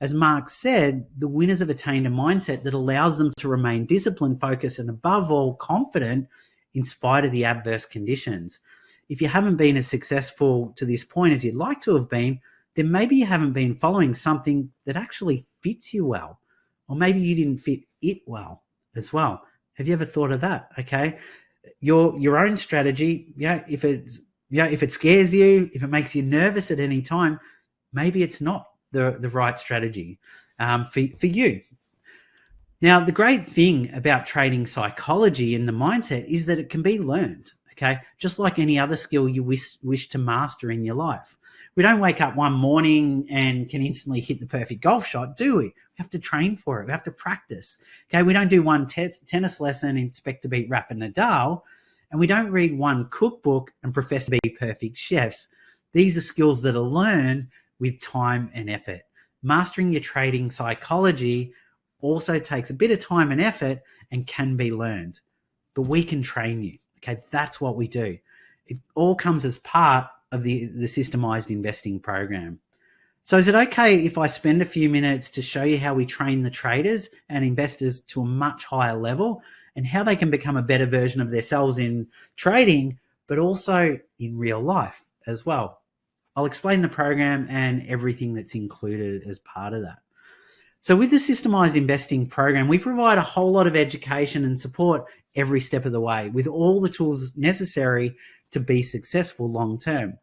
As Mark said, the winners have attained a mindset that allows them to remain disciplined, focused, and above all, confident in spite of the adverse conditions. If you haven't been as successful to this point as you'd like to have been, then maybe you haven't been following something that actually fits you well. Or maybe you didn't fit it well as well. Have you ever thought of that? Okay. Your own strategy, if it scares you, if it makes you nervous at any time, maybe it's not the right strategy for you. Now, the great thing about trading psychology and the mindset is that it can be learned, okay? Just like any other skill you wish to master in your life. We don't wake up one morning and can instantly hit the perfect golf shot, do we? We have to train for it. We have to practice. Okay, we don't do one tennis lesson and expect to beat Rafa Nadal, and we don't read one cookbook and profess to be perfect chefs. These are skills that are learned with time and effort. Mastering your trading psychology also takes a bit of time and effort and can be learned, but we can train you. Okay, that's what we do. It all comes as part of the systemized investing program. So is it okay if I spend a few minutes to show you how we train the traders and investors to a much higher level and how they can become a better version of themselves in trading, but also in real life as well? I'll explain the program and everything that's included as part of that. So with the systemized investing program, we provide a whole lot of education and support every step of the way with all the tools necessary to be successful long term.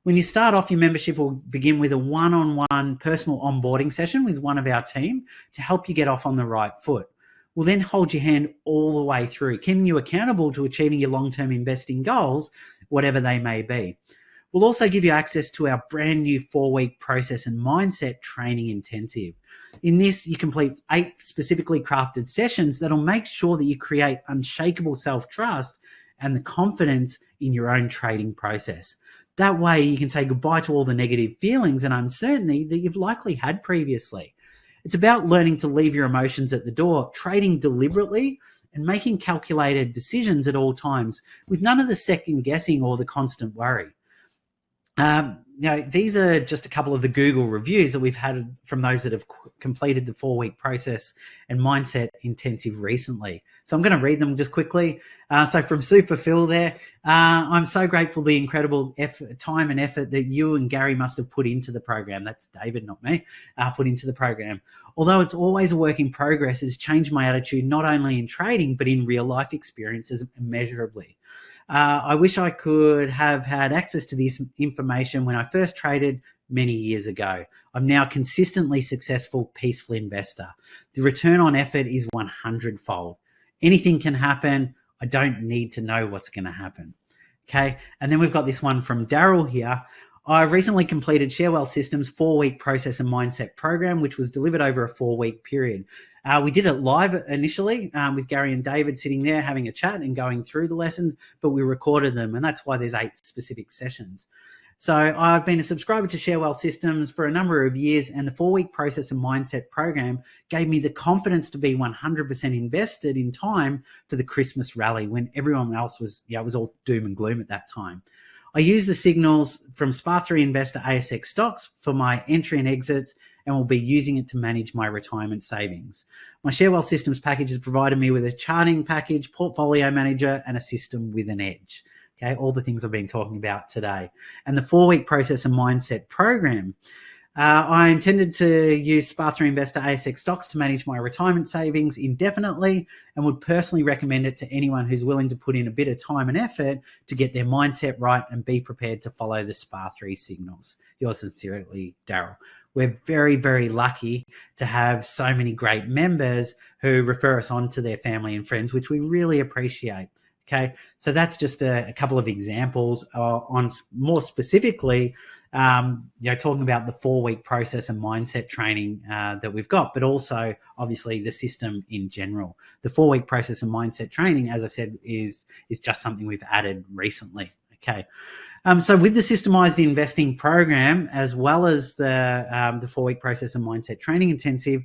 When you start off, your membership will begin with a one-on-one personal onboarding session with one of our team to help you get off on the right foot. We'll then hold your hand all the way through, keeping you accountable to achieving your long-term investing goals, whatever they may be. We'll also give you access to our brand new 4-week process and mindset training intensive. In this, you complete 8 specifically crafted sessions that'll make sure that you create unshakable self-trust and the confidence in your own trading process. That way you can say goodbye to all the negative feelings and uncertainty that you've likely had previously. It's about learning to leave your emotions at the door, trading deliberately and making calculated decisions at all times with none of the second guessing or the constant worry. These are just a couple of the Google reviews that we've had from those that have completed the 4-week process and mindset intensive recently. So I'm going to read them just quickly. So from Super Phil there, I'm so grateful for the incredible time and effort that you and Gary must have put into the program. That's David, not me, put into the program. Although it's always a work in progress, it's changed my attitude not only in trading, but in real life experiences immeasurably. I wish I could have had access to this information when I first traded many years ago. I'm now a consistently successful, peaceful investor. The return on effort is 100-fold. Anything can happen. I don't need to know what's going to happen. Okay. And then we've got this one from Daryl here. I recently completed Sharewell Systems 4-week process and mindset program, which was delivered over a 4-week period. We did it live initially with Gary and David sitting there having a chat and going through the lessons, but we recorded them, and that's why there's 8 specific sessions. So I've been a subscriber to Sharewell Systems for a number of years, and the 4-week process and mindset program gave me the confidence to be 100% invested in time for the Christmas rally when everyone else was, it was all doom and gloom at that time. I use the signals from SPA3 Investor ASX stocks for my entry and exits, and will be using it to manage my retirement savings. My Sharewell Systems package has provided me with a charting package, portfolio manager, and a system with an edge. Okay, all the things I've been talking about today. And the 4-week process and mindset program. I intended to use SPA3 Investor ASX stocks to manage my retirement savings indefinitely, and would personally recommend it to anyone who's willing to put in a bit of time and effort to get their mindset right and be prepared to follow the SPA3 signals. Yours sincerely, Daryl. We're very, very lucky to have so many great members who refer us on to their family and friends, which we really appreciate. Okay, so that's just a couple of examples on more specifically, talking about the 4-week process and mindset training that we've got, but also obviously the system in general. The 4-week process and mindset training, as I said, is just something we've added recently. Okay. So with the systemized investing program, as well as the 4-week process and mindset training intensive,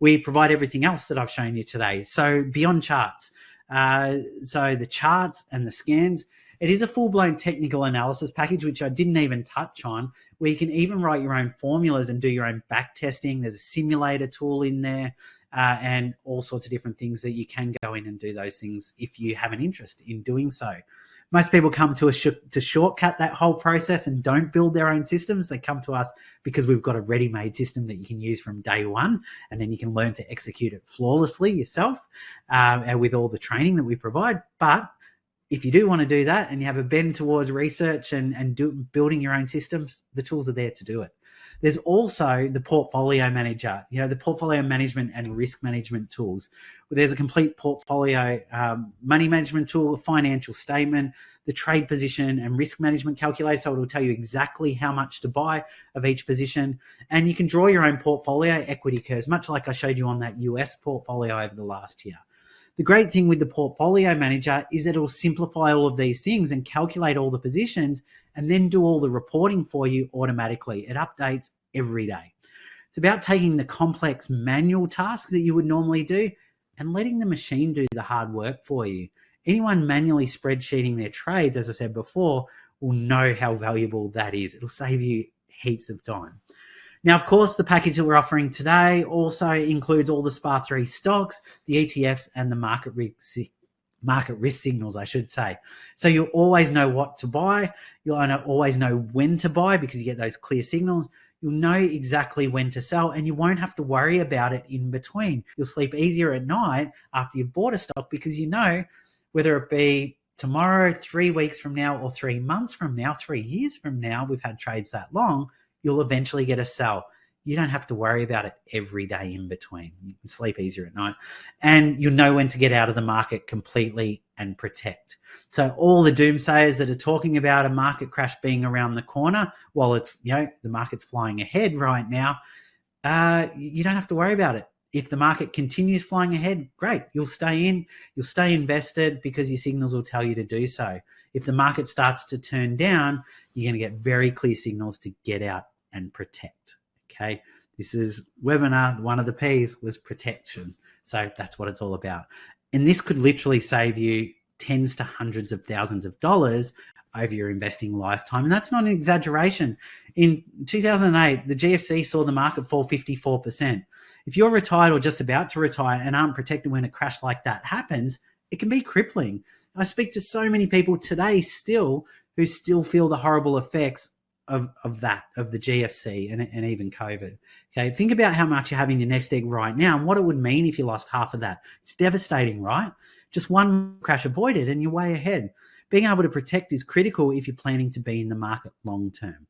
we provide everything else that I've shown you today. So beyond charts. So the charts and the scans, it is a full-blown technical analysis package, which I didn't even touch on, where you can even write your own formulas and do your own back testing. There's a simulator tool in there, and all sorts of different things that you can go in and do those things if you have an interest in doing so. Most people come to to shortcut that whole process and don't build their own systems. They come to us because we've got a ready-made system that you can use from day one, and then you can learn to execute it flawlessly yourself, and with all the training that we provide. But if you do want to do that and you have a bend towards research and building your own systems, the tools are there to do it. There's also the portfolio manager, the portfolio management and risk management tools. There's a complete portfolio money management tool, a financial statement, the trade position and risk management calculator. So it will tell you exactly how much to buy of each position. And you can draw your own portfolio equity curves, much like I showed you on that US portfolio over the last year. The great thing with the portfolio manager is that it will simplify all of these things and calculate all the positions and then do all the reporting for you automatically. It updates every day. It's about taking the complex manual tasks that you would normally do and letting the machine do the hard work for you. Anyone manually spreadsheeting their trades, as I said before, will know how valuable that is. It'll save you heaps of time. Now, of course, the package that we're offering today also includes all the SPA3 stocks, the ETFs, and the market risk signals, I should say. So you'll always know what to buy. You'll always know when to buy because you get those clear signals. You'll know exactly when to sell, and you won't have to worry about it in between. You'll sleep easier at night after you've bought a stock because you know whether it be tomorrow, 3 weeks from now, or 3 months from now, 3 years from now, we've had trades that long, you'll eventually get a sell. You don't have to worry about it every day in between. You can sleep easier at night. And you'll know when to get out of the market completely and protect. So all the doomsayers that are talking about a market crash being around the corner, while it's, the market's flying ahead right now, you don't have to worry about it. If the market continues flying ahead, great. You'll stay in, you'll stay invested because your signals will tell you to do so. If the market starts to turn down, you're going to get very clear signals to get out and protect. Okay, this is webinar. One of the P's was protection. So that's what it's all about. And this could literally save you tens to hundreds of thousands of dollars over your investing lifetime. And that's not an exaggeration. In 2008, the GFC saw the market fall 54%. If you're retired or just about to retire and aren't protected when a crash like that happens, it can be crippling. I speak to so many people today who still feel the horrible effects of the GFC and even COVID. Okay, think about how much you have in your nest egg right now and what it would mean if you lost half of that. It's devastating, right? Just one crash avoided and you're way ahead. Being able to protect is critical if you're planning to be in the market long term.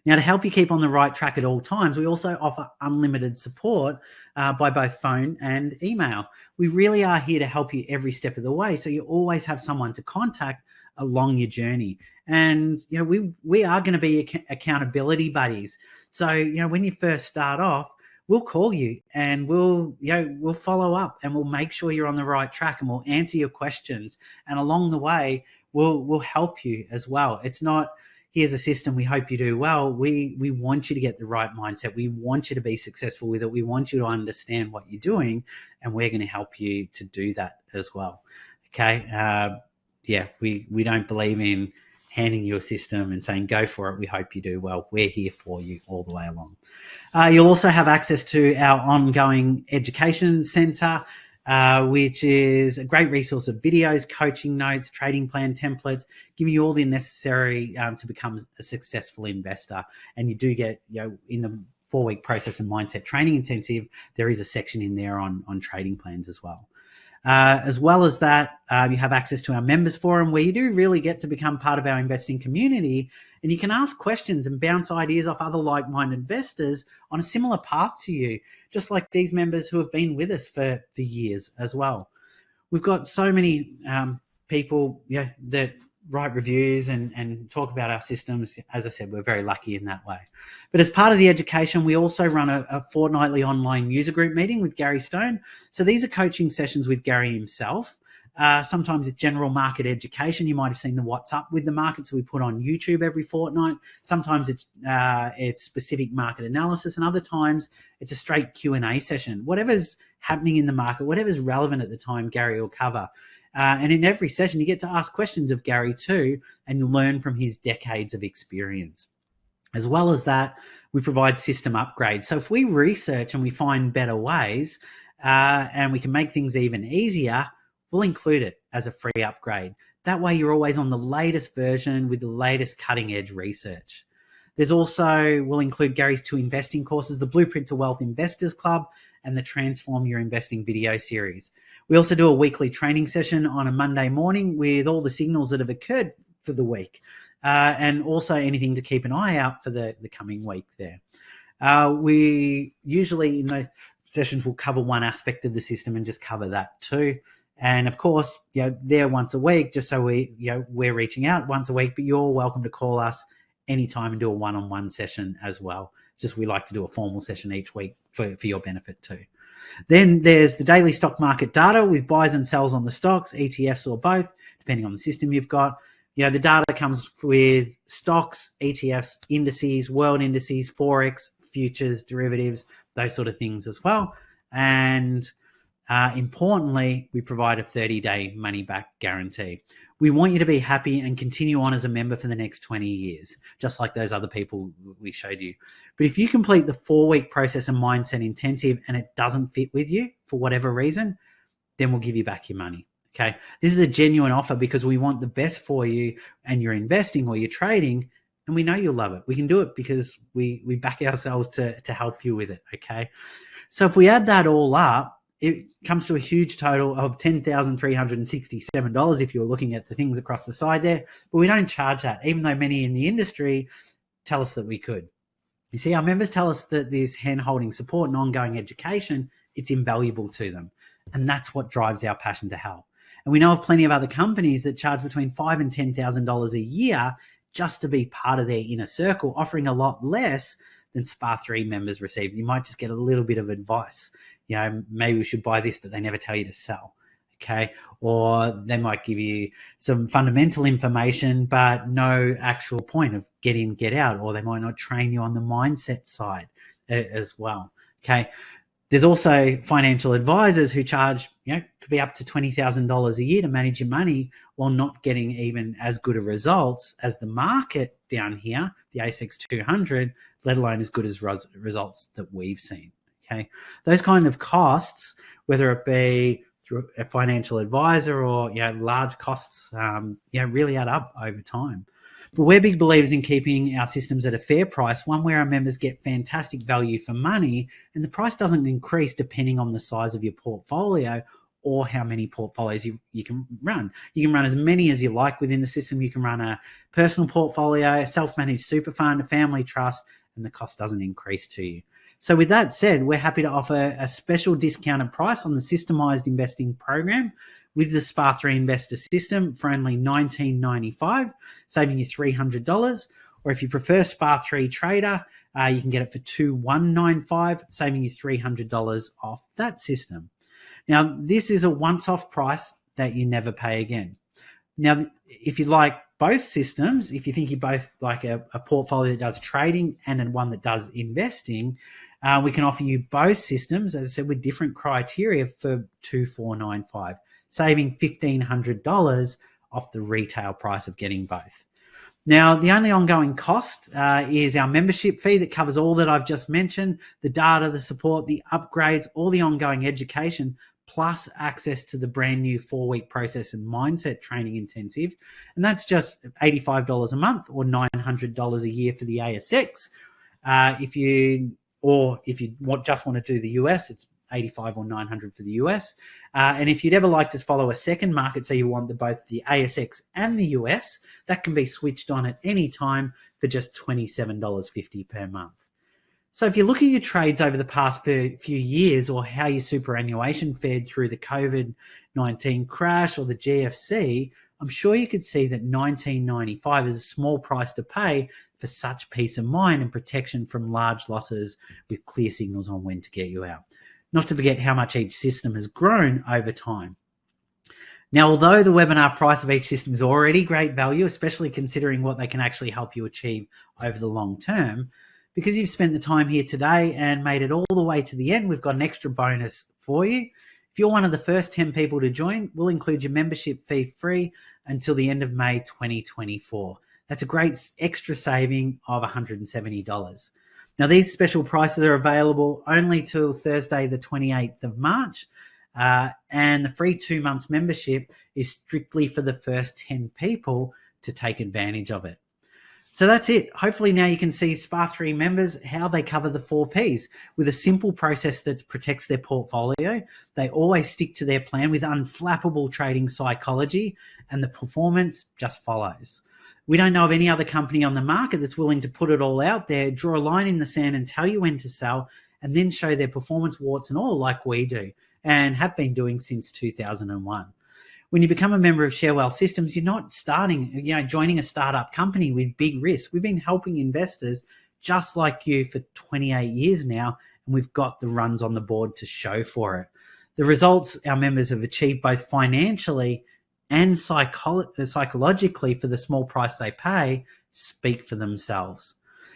Now, to help you keep on the right track at all times, we also offer unlimited support by both phone and email. We really are here to help you every step of the way, so you always have someone to contact along your journey. And we are going to be accountability buddies. So when you first start off, we'll call you and we'll follow up and we'll make sure you're on the right track and we'll answer your questions. And along the way, we'll help you as well. It's not, here's a system, we hope you do well. We want you to get the right mindset. We want you to be successful with it. We want you to understand what you're doing, and we're going to help you to do that as well. Okay. We don't believe in handing you a system and saying, go for it. We hope you do well. We're here for you all the way along. You'll also have access to our ongoing education center, which is a great resource of videos, coaching notes, trading plan templates, giving you all the necessary to become a successful investor. And you do get, in the 4-week process and mindset training intensive, there is a section in there on trading plans as well. As well as that, you have access to our members forum, where you do really get to become part of our investing community, and you can ask questions and bounce ideas off other like-minded investors on a similar path to you, just like these members who have been with us for years as well. We've got so many people that write reviews and talk about our systems. As I said, we're very lucky in that way. But as part of the education, we also run a fortnightly online user group meeting with Gary Stone. So these are coaching sessions with Gary himself. Sometimes it's general market education. You might have seen the What's Up with the Markets we put on YouTube every fortnight. Sometimes it's specific market analysis, and other times it's a straight Q&A session. Whatever's happening in the market, whatever's relevant at the time, Gary will cover. And in every session, you get to ask questions of Gary too, and you learn from his decades of experience. As well as that, we provide system upgrades. So if we research and we find better ways and we can make things even easier, we'll include it as a free upgrade. That way you're always on the latest version with the latest cutting edge research. There's also, we'll include Gary's 2 investing courses, the Blueprint to Wealth Investors Club and the Transform Your Investing video series. We also do a weekly training session on a Monday morning with all the signals that have occurred for the week, and also anything to keep an eye out for the coming week there. We usually in those sessions will cover one aspect of the system and just cover that too. And of course, they're once a week, just so we're reaching out once a week, but you're welcome to call us anytime and do a one-on-one session as well. Just we like to do a formal session each week for your benefit too. Then there's the daily stock market data with buys and sells on the stocks, ETFs or both, depending on the system you've got. The data comes with stocks, ETFs, indices, world indices, Forex, futures, derivatives, those sort of things as well. And importantly, we provide a 30-day money-back guarantee. We want you to be happy and continue on as a member for the next 20 years, just like those other people we showed you. But if you complete the 4-week process and mindset intensive and it doesn't fit with you for whatever reason, then we'll give you back your money. Okay. This is a genuine offer because we want the best for you and you're investing or you're trading, and we know you'll love it. We can do it because we back ourselves to help you with it. Okay. So if we add that all up, it comes to a huge total of $10,367 if you're looking at the things across the side there. But we don't charge that, even though many in the industry tell us that we could. You see, our members tell us that this hand-holding support and ongoing education, it's invaluable to them. And that's what drives our passion to help. And we know of plenty of other companies that charge between $5,000 and $10,000 a year just to be part of their inner circle, offering a lot less than SPA 3 members receive. You might just get a little bit of advice. Maybe we should buy this, but they never tell you to sell. Okay. Or they might give you some fundamental information, but no actual point of get in, get out. Or they might not train you on the mindset side as well. Okay. There's also financial advisors who charge, could be up to $20,000 a year to manage your money while not getting even as good of results as the market down here, the ASX 200, let alone as good as results that we've seen. Okay, those kind of costs, whether it be through a financial advisor or large costs, really add up over time. But we're big believers in keeping our systems at a fair price, one where our members get fantastic value for money, and the price doesn't increase depending on the size of your portfolio or how many portfolios you can run. You can run as many as you like within the system. You can run a personal portfolio, a self-managed super fund, a family trust, and the cost doesn't increase to you. So with that said, we're happy to offer a special discounted price on the systemized investing program with the SPA 3 investor system for only $19.95, saving you $300. Or if you prefer SPA3 Trader, you can get it for $2,195, saving you $300 off that system. Now, this is a once-off price that you never pay again. Now, if you like both systems, if you think you both like a portfolio that does trading and one that does investing, we can offer you both systems, as I said, with different criteria for $2,495, saving $1,500 off the retail price of getting both. Now, the only ongoing cost is our membership fee that covers all that I've just mentioned, the data, the support, the upgrades, all the ongoing education, plus access to the brand new 4-week process and mindset training intensive. And that's just $85 a month or $900 a year for the ASX. If you just want to do the US, it's $85 or $900 for the US. And if you'd ever like to follow a second market, so you want both the ASX and the US, that can be switched on at any time for just $27.50 per month. So if you look at your trades over the past few years, or how your superannuation fared through the COVID-19 crash or the GFC, I'm sure you could see that $19.95 is a small price to pay for such peace of mind and protection from large losses with clear signals on when to get you out. Not to forget how much each system has grown over time. Now, although the webinar price of each system is already great value, especially considering what they can actually help you achieve over the long term, because you've spent the time here today and made it all the way to the end, we've got an extra bonus for you. If you're one of the first 10 people to join, we'll include your membership fee free until the end of May 2024. That's a great extra saving of $170. Now, these special prices are available only till Thursday, the 28th of March, and the free 2 months membership is strictly for the first 10 people to take advantage of it. So that's it. Hopefully now you can see SPA3 members, how they cover the 4 Ps with a simple process that protects their portfolio. They always stick to their plan with unflappable trading psychology, and the performance just follows. We don't know of any other company on the market that's willing to put it all out there, draw a line in the sand and tell you when to sell, and then show their performance warts and all like we do and have been doing since 2001. When you become a member of ShareWell Systems, you're not joining a startup company with big risk. We've been helping investors just like you for 28 years now, and we've got the runs on the board to show for it. The results our members have achieved both financially and psychologically for the small price they pay speak for themselves.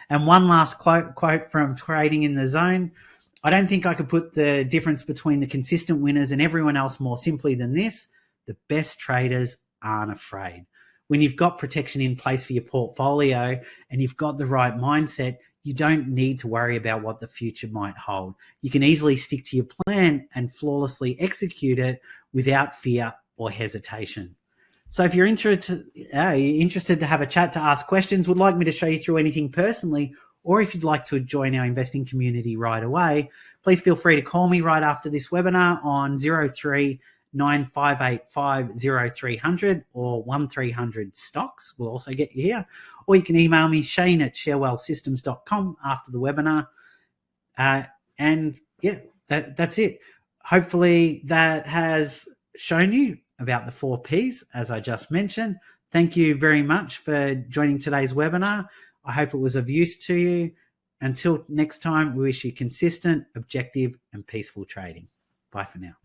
And one last quote from Trading in the Zone. I don't think I could put the difference between the consistent winners and everyone else more simply than this. The best traders aren't afraid. When you've got protection in place for your portfolio and you've got the right mindset, you don't need to worry about what the future might hold. You can easily stick to your plan and flawlessly execute it without fear or hesitation. So if you're interested to have a chat, to ask questions, would like me to show you through anything personally, or if you'd like to join our investing community right away, please feel free to call me right after this webinar on 03-9585-0300 or 1300 stocks. We'll also get you here. Or you can email me, shane@sharewellsystems.com after the webinar. That's it. Hopefully that has shown you about the 4 Ps, as I just mentioned. Thank you very much for joining today's webinar. I hope it was of use to you. Until next time, we wish you consistent, objective, and peaceful trading. Bye for now.